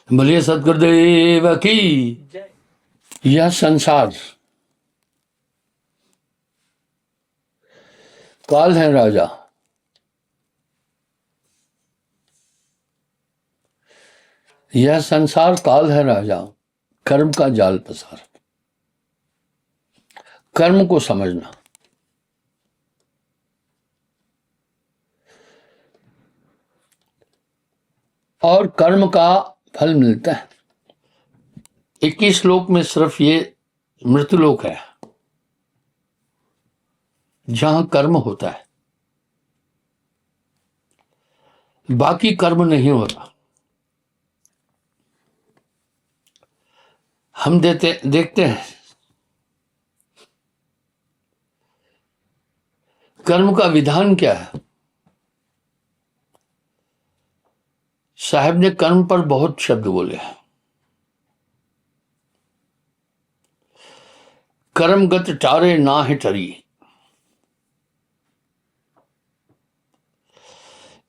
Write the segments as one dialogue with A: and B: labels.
A: बोलिए सदगुरुदेव की। यह संसार काल है राजा, यह संसार काल है राजा, कर्म का जाल पसार। कर्म को समझना, और कर्म का फल मिलता है। 21 श्लोक में सिर्फ ये मृत्युलोक है जहां कर्म होता है, बाकी कर्म नहीं होता। हम देखते हैं कर्म का विधान क्या है। साहब ने कर्म पर बहुत शब्द बोले हैं। कर्मगत टारे ना है टरी।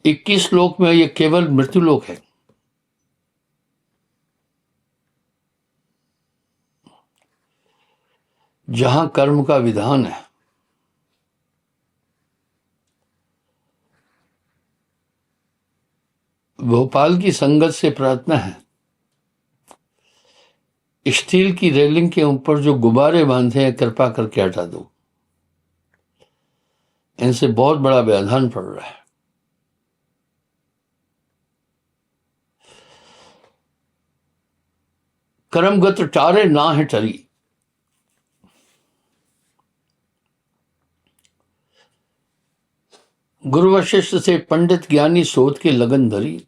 A: 21 श्लोक में ये केवल मृत्युलोक है। जहां कर्म का विधान है, भोपाल की संगत से प्रार्थना है, स्टील की रेलिंग के ऊपर जो गुब्बारे बांधे हैं कृपा करके हटा दो। इनसे बहुत बड़ा व्यवधान पड़ रहा है। कर्मगत टारे ना है टरी। गुरु वशिष्ठ से पंडित ज्ञानी शोध के लगन धरी।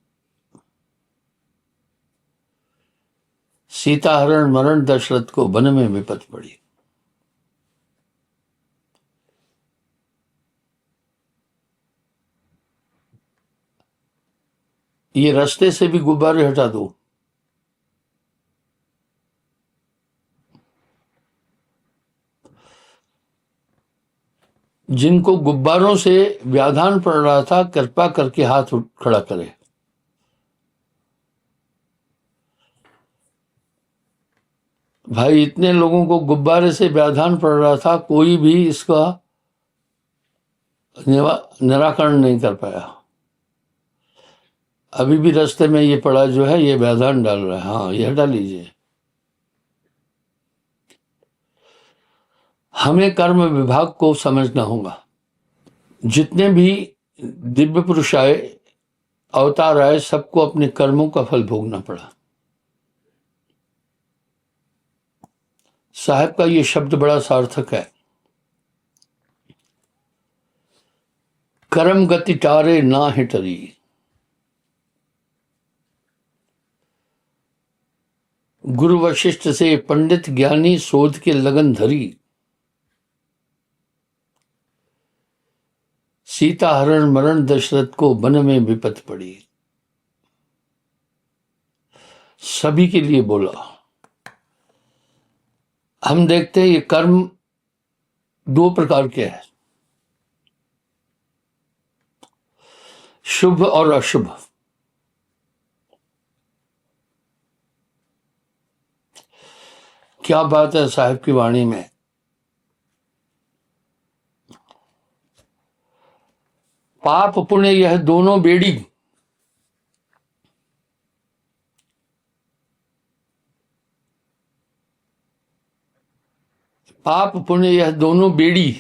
A: सीता हरण मरण दशरथ को वन में विपत पड़ी। ये रास्ते से भी गुब्बारे हटा दो। जिनको गुब्बारों से व्याधान पड़ रहा था कृपा करके हाथ खड़ा करे। भाई इतने लोगों को गुब्बारे से व्याधान पड़ रहा था, कोई भी इसका निराकरण नहीं कर पाया। अभी भी रास्ते में ये पड़ा जो है, ये व्याधान डाल रहा है। हाँ, ये हटा लीजिए। हमें कर्म विभाग को समझना होगा। जितने भी दिव्य पुरुष आए, अवतार आए, सबको अपने कर्मों का फल भोगना पड़ा। साहब का ये शब्द बड़ा सार्थक है। कर्म गति टारे ना है टरी। गुरु वशिष्ठ से पंडित ज्ञानी शोध के लगन धरी। सीता हरण मरण दशरथ को वन में विपत पड़ी। सभी के लिए बोला। हम देखते हैं ये कर्म दो प्रकार के हैं, शुभ और अशुभ। क्या बात है साहब की वाणी में। पाप पुण्य यह दोनों बेड़ी। पाप पुण्य यह दोनों बेड़ी।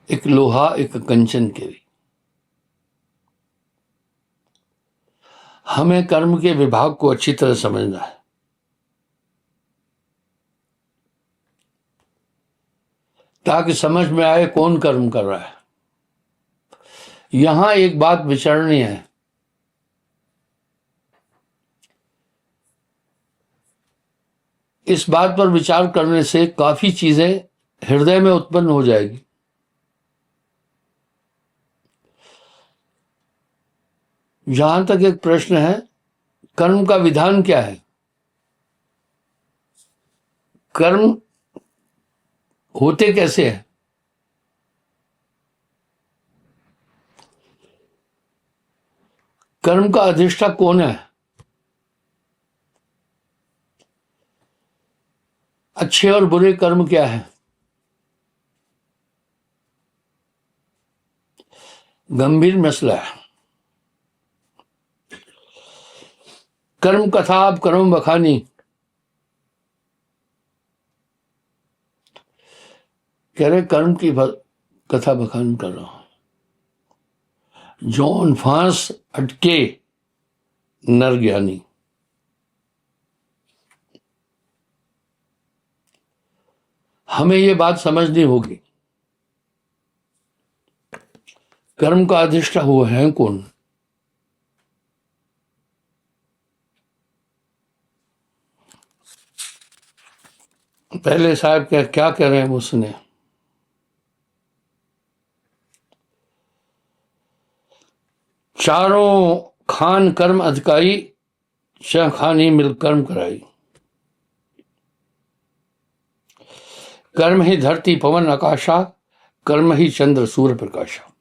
A: एक लोहा एक कंचन के भी। हमें कर्म के विभाग को अच्छी तरह समझना है, ताकि समझ में आए कौन कर्म कर रहा है। यहां एक बात विचारनी है। इस बात पर विचार करने से काफी चीजें हृदय में उत्पन्न हो जाएगी। जहां तक एक प्रश्न है, कर्म का विधान क्या है। कर्म होते कैसे हैं। कर्म का अधिष्ठा कौन है? अच्छे और बुरे कर्म क्या है? गंभीर मसला है। कर्म कथा आप कर्म बखानी कह रहे, कर्म की कथा बखान कर रहा हूं। जौन फांस अटके नर ज्ञानी। हमें ये बात समझनी होगी, कर्म का अधिष्ठा हुआ है कौन? पहले साहब क्या कह रहे हैं उसने? चारों खान कर्म अधिकाई, छह खानी मिल कर्म कराई। कर्म ही धरती पवन आकाशा, कर्म ही चंद्र सूर्य प्रकाशा।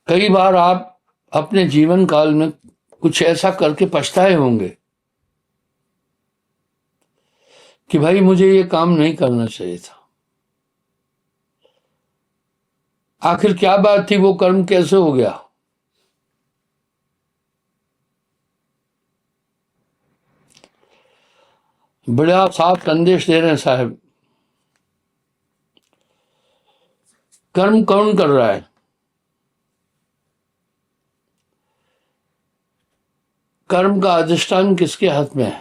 A: कई बार आप अपने जीवन काल में कुछ ऐसा करके पछताए होंगे कि भाई मुझे ये काम नहीं करना चाहिए था। आखिर क्या बात थी, वो कर्म कैसे हो गया? बड़ा साफ संदेश दे रहे हैं साहब। कर्म कौन कर रहा है? कर्म का अधिष्ठान किसके हाथ में है?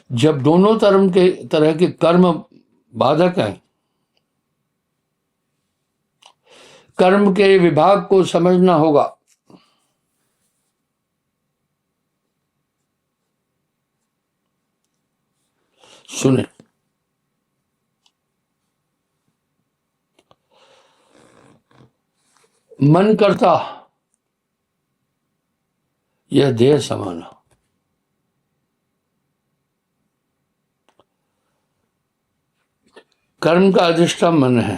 A: जब दोनों तरह के कर्म बाधक हैं, कर्म के विभाग को समझना होगा। सुने, मन करता यह देह समाना। कर्म का अधिष्ठान मन है।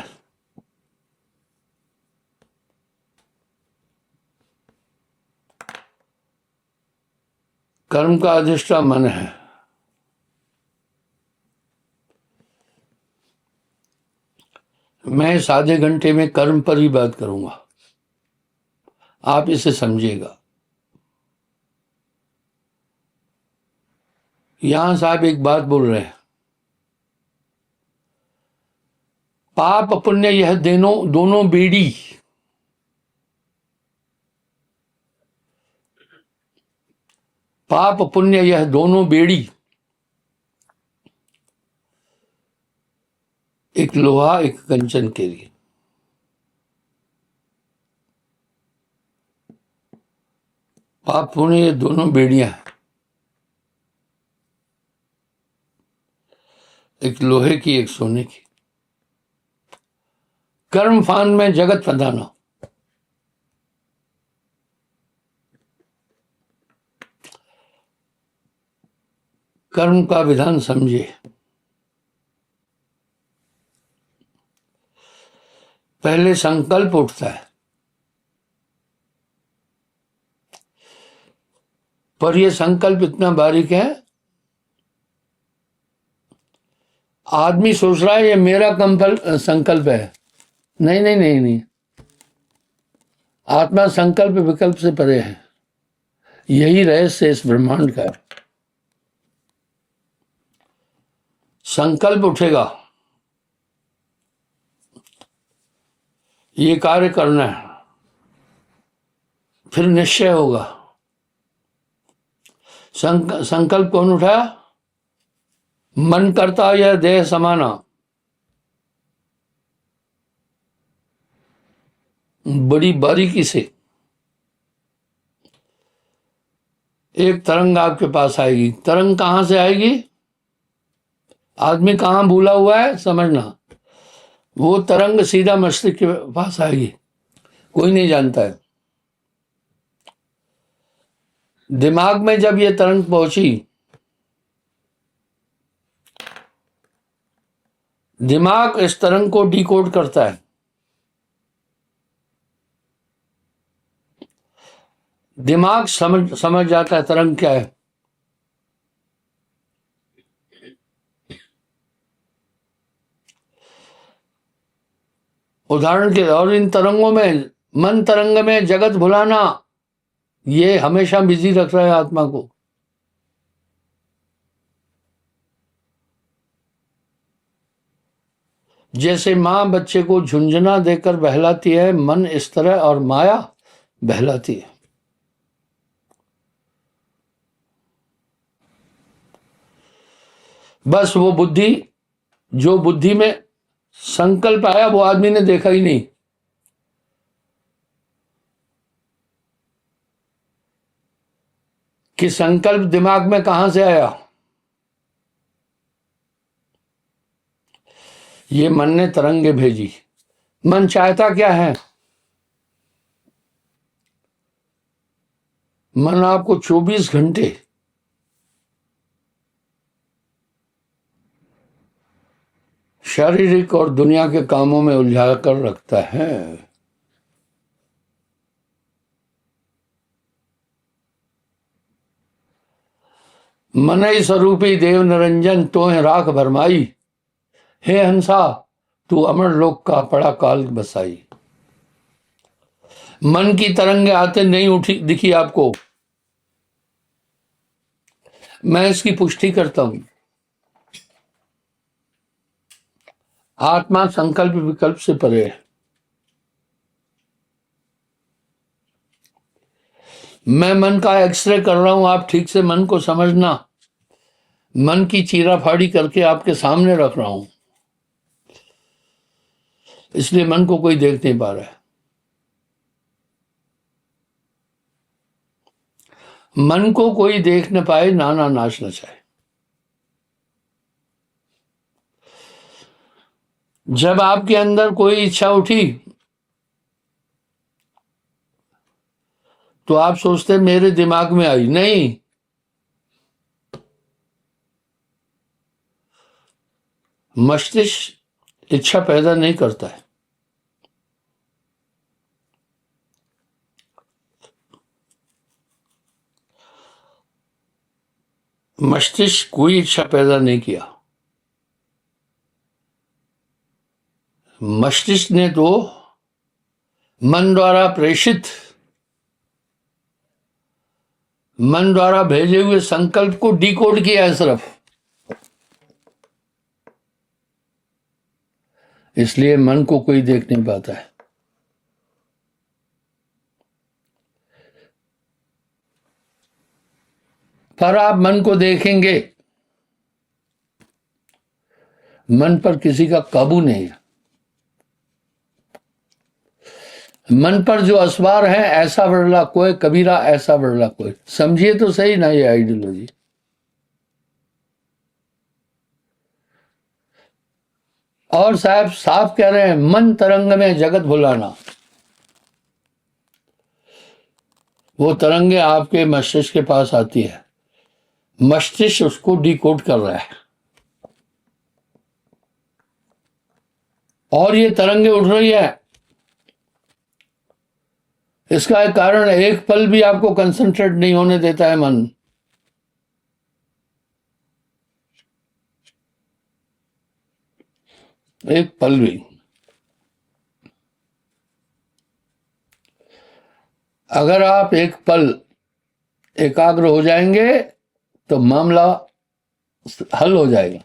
A: कर्म का अधिष्ठान मन है। मैं इस आधे घंटे में कर्म पर ही बात करूंगा, आप इसे समझिएगा। यहां साहब एक बात बोल रहे हैं, पाप पुण्य यह दोनों बेड़ी। पाप पुण्य यह दोनों बेड़ी, एक लोहा एक कंचन के लिए। पाप पुण्य ये दोनों बेड़ियां हैं, एक लोहे की एक सोने की। कर्म फान में जगत फंदाना। कर्म का विधान समझिए। पहले संकल्प उठता है, पर यह संकल्प इतना बारीक है, आदमी सोच रहा है ये मेरा संकल्प है। नहीं नहीं नहीं नहीं, आत्मा संकल्प विकल्प से परे है। यही रहस्य इस ब्रह्मांड का है। संकल्प उठेगा, ये कार्य करना है, फिर निश्चय होगा। संकल्प कौन उठाया? मन करता यह देह समाना। बड़ी बारीकी से एक तरंग आपके पास आएगी। तरंग कहां से आएगी? आदमी कहां भूला हुआ है समझना। वो तरंग सीधा मस्तिष्क के पास आएगी, कोई नहीं जानता है। दिमाग में जब ये तरंग पहुंची दिमाग इस तरंग को डिकोड करता है। दिमाग समझ जाता है तरंग क्या है। उदाहरण के और इन तरंगों में, मन तरंग में जगत भुलाना, ये हमेशा बिजी रख रहा है आत्मा को। जैसे माँ बच्चे को झुंझुना देकर बहलाती है, मन इस तरह और माया बहलाती है। बस वो बुद्धि, जो बुद्धि में संकल्प आया वो आदमी ने देखा ही नहीं। कि संकल्प दिमाग में कहां से आया। ये मन ने तरंगे भेजी। मन चाहता क्या है। मन आपको 24 घंटे शारीरिक और दुनिया के कामों में उलझा कर रखता है। मनई स्वरूपी देव निरंजन तोह राख भरमाई, हे हंसा तू अमर लोक का पड़ा काल बसाई। मन की तरंगे आते नहीं उठी दिखी आपको, मैं इसकी पुष्टि करता हूं। आत्मा संकल्प विकल्प से परे है। मैं मन का एक्सरे कर रहा हूं, आप ठीक से मन को समझना। मन की चीराफाड़ी करके आपके सामने रख रहा हूं, इसलिए मन को कोई देख नहीं पा रहा है। मन को कोई देख न पाए, नाना नाच न चाहे। जब आपके अंदर कोई इच्छा उठी तो आप सोचते मेरे दिमाग में आई, नहीं, मस्तिष्क इच्छा पैदा नहीं करता है। मस्तिष्क कोई इच्छा पैदा नहीं किया। मस्तिष्क ने तो मन द्वारा प्रेषित, मन द्वारा भेजे हुए संकल्प को डिकोड किया है सिर्फ। इसलिए मन को कोई देख नहीं पाता है। पर आप मन को देखेंगे, मन पर किसी का काबू नहीं है। मन पर जो असवार है, ऐसा बड़ला कोई, कबीरा ऐसा बड़ला कोई। समझिए तो सही ना ये आइडियोलॉजी। और साहब साफ कह रहे हैं, मन तरंग में जगत भुलाना। वो तरंगे आपके मस्तिष्क के पास आती है, मस्तिष्क उसको डिकोड कर रहा है, और ये तरंगे उठ रही है। इसका एक कारण, एक पल भी आपको कंसंट्रेट नहीं होने देता है मन। एक पल भी। अगर आप एक पल एकाग्र हो जाएंगे तो मामला हल हो जाएगा।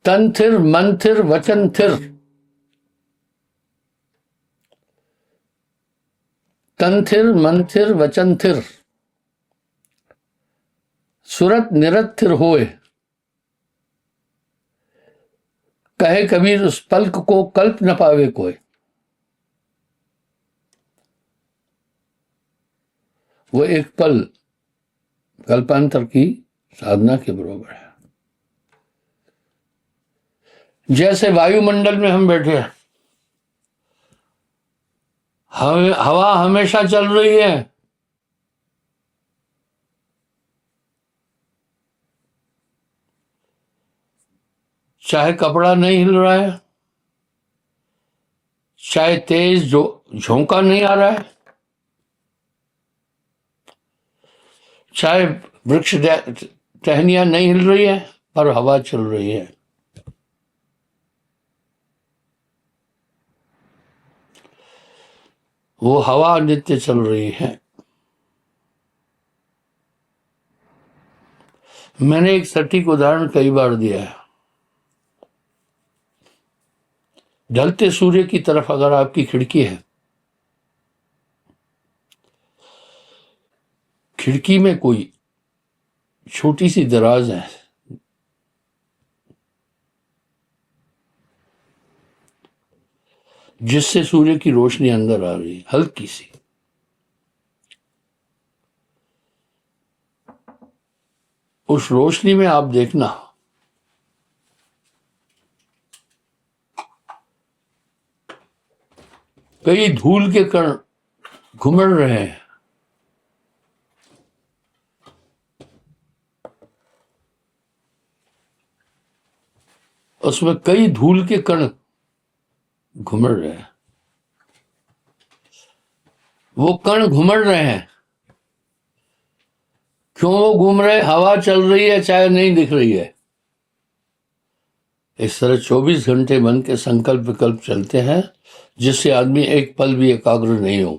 A: तन थिर, मन थिर, वचन थिर। तन थिर, मन थिर, वचन थिर। सुरत निरत थिर होए, कहे कबीर उस पल्क को कल्प न पावे कोई। वो एक पल कल्पांतर की साधना के बराबर है। जैसे वायुमंडल में हम बैठे हैं, हवा हमेशा चल रही है, चाहे कपड़ा नहीं हिल रहा है, चाहे तेज जो झोंका नहीं आ रहा है, चाहे वृक्ष टहनियां नहीं हिल रही है, पर हवा चल रही है। वो हवा नित्य चल रही है। मैंने एक सटीक उदाहरण कई बार दिया है। ढलते सूर्य की तरफ अगर आपकी खिड़की है, खिड़की में कोई छोटी सी दराज है, जिससे सूर्य की रोशनी अंदर आ रही है, हल्की सी। उस रोशनी में आप देखना कई धूल के कण घुमड़ रहे हैं। उसमें कई धूल के कण घुमड़ रहे हैं। वो कण घुमड़ रहे हैं। क्यों वो घूम रहे? हवा चल रही है, चाहे नहीं दिख रही है। इस तरह 24 घंटे मन के संकल्प विकल्प चलते हैं, जिससे आदमी एक पल भी एकाग्र नहीं हो।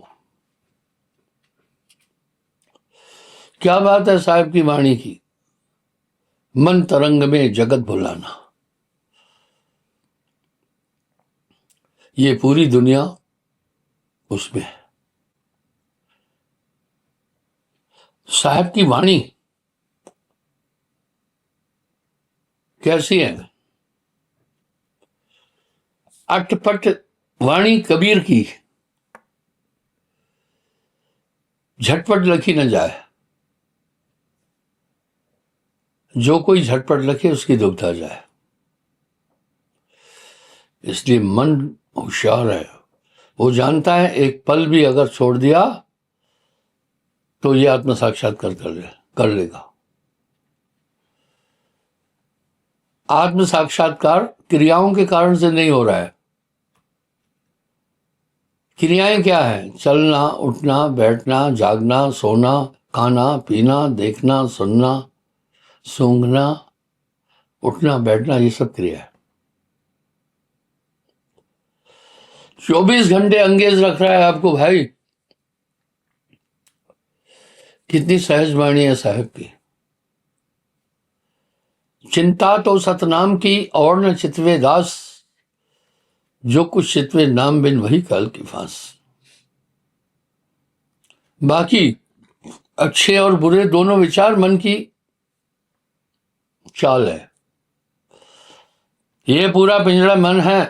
A: क्या बात है साहब की वाणी की, मन तरंग में जगत भुलाना। ये पूरी दुनिया उसमें है। साहब की वाणी कैसी है? अटपट वाणी कबीर की, झटपट लिखी न जाए। जो कोई झटपट लिखे उसकी दुविधा जाए। इसलिए मन होशियार है, वो जानता है एक पल भी अगर छोड़ दिया तो ये आत्म साक्षात्कार कर लेगा। आत्म साक्षात्कार क्रियाओं के कारण से नहीं हो रहा है। क्रियाएं क्या है? चलना, उठना, बैठना, जागना, सोना, खाना, पीना, देखना, सुनना, सूंघना, उठना, बैठना, ये सब क्रिया है। 24 घंटे अंगेज रख रहा है आपको भाई। कितनी सहज वाणी है साहब की। चिंता तो सतनाम की और न चितवे दास, जो कुछ चितवे नाम बिन वही काल की फांस। बाकी अच्छे और बुरे दोनों विचार मन की चाल है। ये पूरा पिंजरा मन है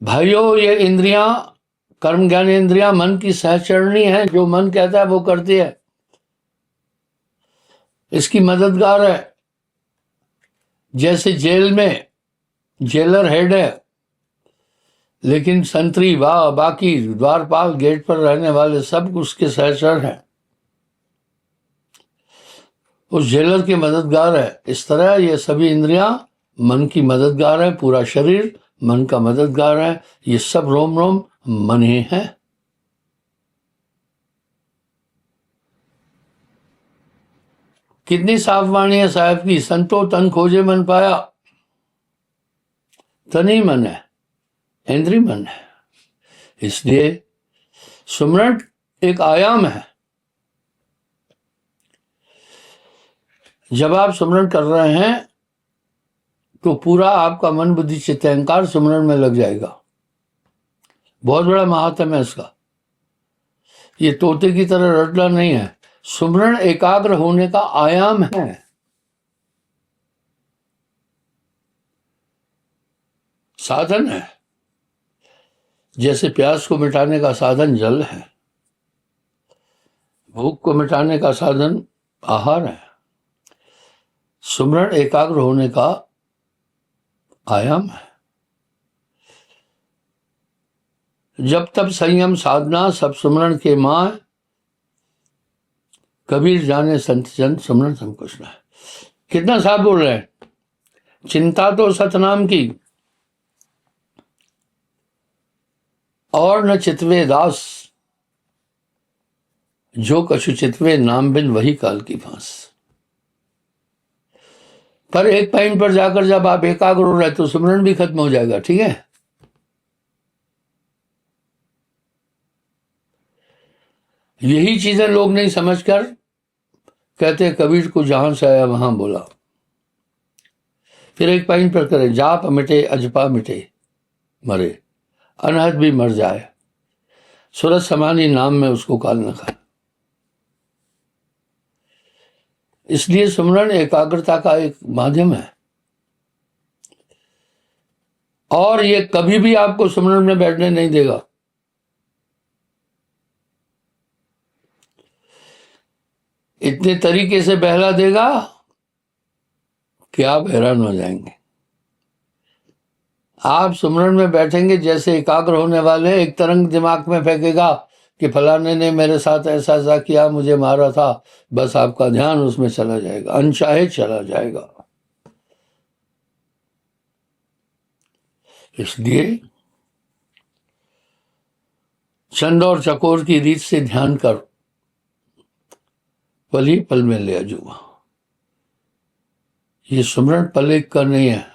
A: भाइयों। ये इंद्रियां, कर्म ज्ञान इंद्रियां मन की सहचरणी है। जो मन कहता है वो करती है, इसकी मददगार है। जैसे जेल में जेलर हेड है, लेकिन संतरी बाकी द्वारपाल, गेट पर रहने वाले सब उसके सहचर हैं, उस जेलर के मददगार है। इस तरह ये सभी इंद्रियां मन की मददगार है। पूरा शरीर मन का मददगार है। ये सब रोम रोम मन ही है। कितनी साफ वाणी है साहब की। संतो तन खोजे मन पाया। तन ही मन है, इंद्री मन है। इसलिए सुमरण एक आयाम है। जब आप सुमरण कर रहे हैं तो पूरा आपका मन बुद्धि चित्त अहंकार सुमरण में लग जाएगा। बहुत बड़ा महात्म है इसका। ये तोते की तरह रटना नहीं है। सुमरण एकाग्र होने का आयाम है। साधन है। जैसे प्यास को मिटाने का साधन जल है, भूख को मिटाने का साधन आहार है, सुमरण एकाग्र होने का आयाम है। जब तब संयम साधना सब सुमरण के मां, कबीर जाने संत जन सुमरण संकुश न है। कितना साफ बोल रहे हैं। चिंता तो सतनाम की, और न चितवे दास, जो कछु चितवे नाम बिन वही काल की फांस। पर एक पॉइंट पर जाकर जब आप एकाग्र हो रहे तो सुमरन भी खत्म हो जाएगा। ठीक है, यही चीजें लोग नहीं समझकर कहते कबीर को जहां से आया वहां बोला। फिर एक पॉइंट पर करें, जाप मिटे अजपा मिटे मरे, अनहद भी मर जाए, सूरज समानी नाम में उसको काल न खाए। इसलिए सुमरन एकाग्रता का एक माध्यम है, और ये कभी भी आपको सुमरन में बैठने नहीं देगा। इतने तरीके से बहला देगा कि आप हैरान हो जाएंगे। आप सुमरन में बैठेंगे, जैसे एकाग्र होने वाले एक तरंग दिमाग में फेंकेगा कि फलाने ने मेरे साथ ऐसा ऐसा किया, मुझे मारा था, बस आपका ध्यान उसमें चला जाएगा, अनचाहे चला जाएगा। इसलिए चंद और चकोर की रीत से ध्यान कर, पल ही पल में ले अजूबा। ये सुमरन पल एक का नहीं है,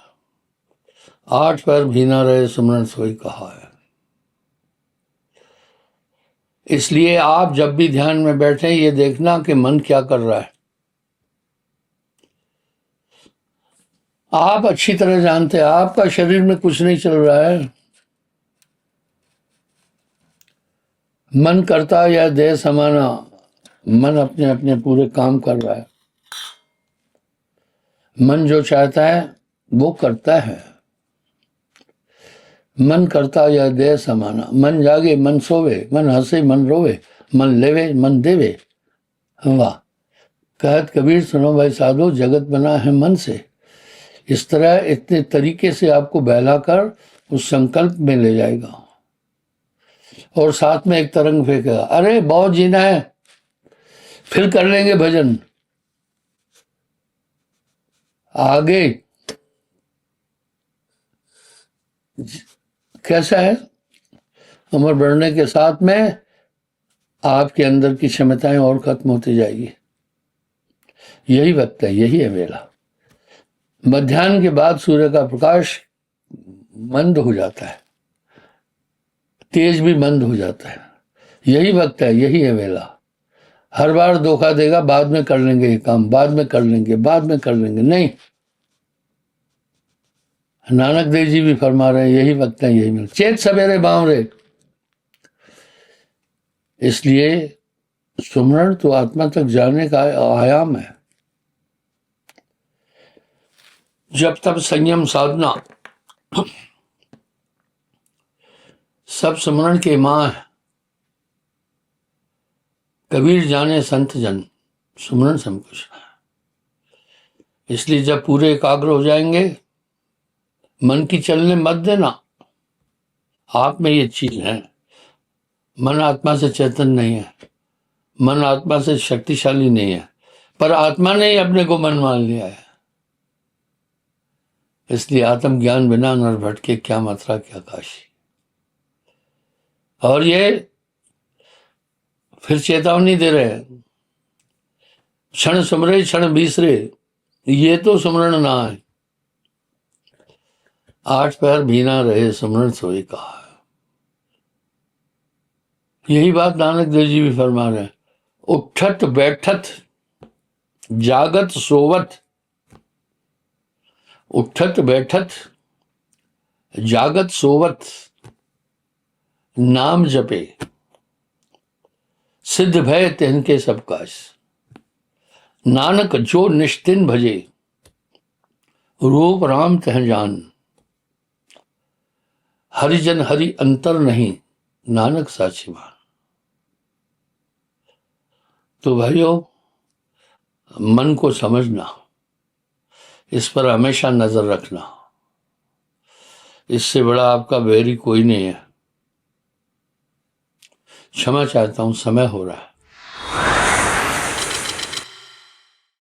A: 8 पैर भी ना रहे सुमरन सोई कहा है। इसलिए आप जब भी ध्यान में बैठे ये देखना कि मन क्या कर रहा है। आप अच्छी तरह जानते हैं आपका शरीर में कुछ नहीं चल रहा है। मन करता या देह समाना, मन अपने अपने पूरे काम कर रहा है। मन जो चाहता है वो करता है। मन करता या देह समाना, मन जागे मन सोवे, मन हंसे मन रोवे, मन लेवे मन देवे। वाह, कहत कबीर सुनो भाई साधो, जगत बना है मन से। इस तरह इतने तरीके से आपको बहलाकर उस संकल्प में ले जाएगा, और साथ में एक तरंग फेंकेगा, अरे बहुत जीना है, फिर कर लेंगे भजन। आगे कैसा है, उम्र बढ़ने के साथ में आपके अंदर की क्षमताएं और खत्म होती जाएगी। यही वक्त है, यही है वेला। मध्याह्न के बाद सूर्य का प्रकाश मंद हो जाता है, तेज भी मंद हो जाता है। यही वक्त है, यही है वेला। हर बार धोखा देगा, बाद में कर लेंगे ये काम, बाद में कर लेंगे, बाद में कर लेंगे, नहीं। नानक देव जी भी फरमा रहे हैं यही वक्त है, यही मिल, चेत सवेरे बावरे। इसलिए सुमरण तो आत्मा तक जाने का आयाम है। जब तब संयम साधना सब सुमरण के मां है। कबीर जाने संत जन, सुमरण सम कुछ है। इसलिए जब पूरे एकाग्र हो जाएंगे, मन की चलने मत देना। आप में ये चीज है, मन आत्मा से चेतन नहीं है, मन आत्मा से शक्तिशाली नहीं है, पर आत्मा ने ही अपने को मन मान लिया है। इसलिए आत्मज्ञान बिना नर भटके, क्या मथुरा क्या काशी। और ये फिर चेतावनी दे रहे हैं, क्षण सुमरे क्षण बीसरे, ये तो सुमरण ना है। 8 पैर भी ना रहे सुमरण सोई कहा। यही बात नानक देव जी भी फरमा रहे हैं, उठत बैठत जागत सोवत, उठत बैठत जागत सोवत, नाम जपे सिद्ध भय तिनके सब काज। नानक जो निश्चिन भजे, रूप राम तह जान, हरिजन हरि अंतर नहीं, नानक साची मान। तो भाइयों, मन को समझना, इस पर हमेशा नजर रखना। इससे बड़ा आपका बैरी कोई नहीं है। क्षमा चाहता हूं, समय हो रहा है।